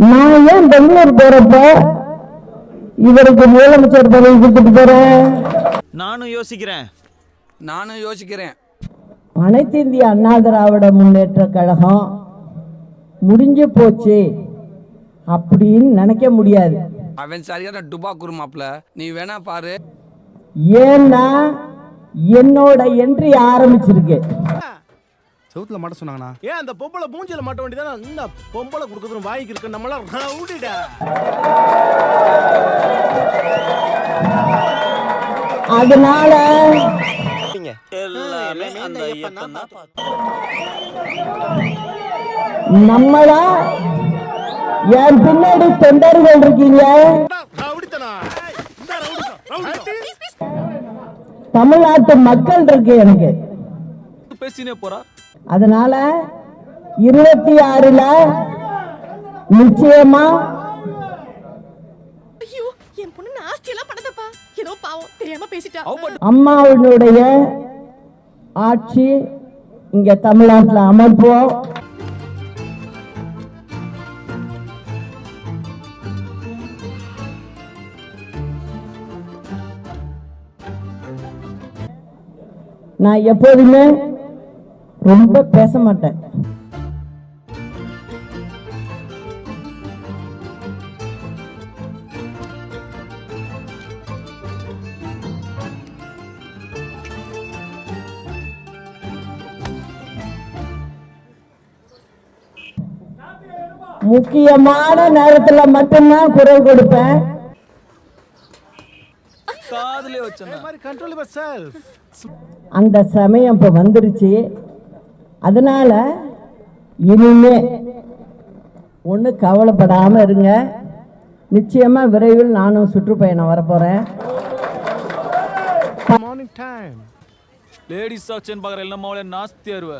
நான் ஏன் பெங்களூர் போறப்ப இவருக்கு முதலமைச்சர் பதவி கொடுத்துட்டு போறேன்? நானும் யோசிக்கிறேன். அனைத்து இந்திய அண்ணா திராவிட முன்னேற்ற கழகம் முடிஞ்சு போச்சு அப்படின்னு நினைக்க முடியாது. அவன் சரியான டுபா குருமாப்ல, நீ வேணா பாரு. ஏன்னா என்னோட என்ட்ரி ஆரம்பிச்சிருக்கு. சவுத்துல மாட்ட சொன்னாங்கண்ணா. ஏன் அந்த பொம்பளை மூஞ்சில மாட்ட வேண்டியதானே? இந்த பொம்பளை கொடுக்குறது வாய்க்கு இருக்கு. நம்மளாம் ரவுடிடா. அதனால எல்லாமே அந்த ஐயப்பன் தான். நம்மளா என் பின்னாடி தொண்டர்கள் இருக்கீங்க. ரவுடித்தனா. இந்த ரவுடி. தமிழ்நாட்டு மக்கள் இருக்கு எனக்கு. பேசினே போறா. அதனால 26ல நிச்சயமா என் பொண்ணு நாஸ்தி எல்லாம் பண்ணதப்பா. ஏதோ பாவம் தெரியாம பேசிட்டா. அம்மாவுடைய ஆட்சி இங்க தமிழ்நாட்டில் அமைப்போம். நான் எப்போதுமே ரொம்ப பேச மாட்டேன். முக்கியமான நேரத்துல மட்டும்தான் குரல் கொடுப்பேன். காதுலயே வச்சேன். Control your self. அந்த சமயம் இப்ப வந்துருச்சு. அதனால இனிமே ஒண்ணு கவலைப்படாம இருங்க. நிச்சயமா விரைவில் நானும் சுற்றுப்பயணம் வரப்போறேன். Morning time. லேடிஸ் செக்ஷன் பாக்குற எல்லாம் நாஸ்தி அருவ.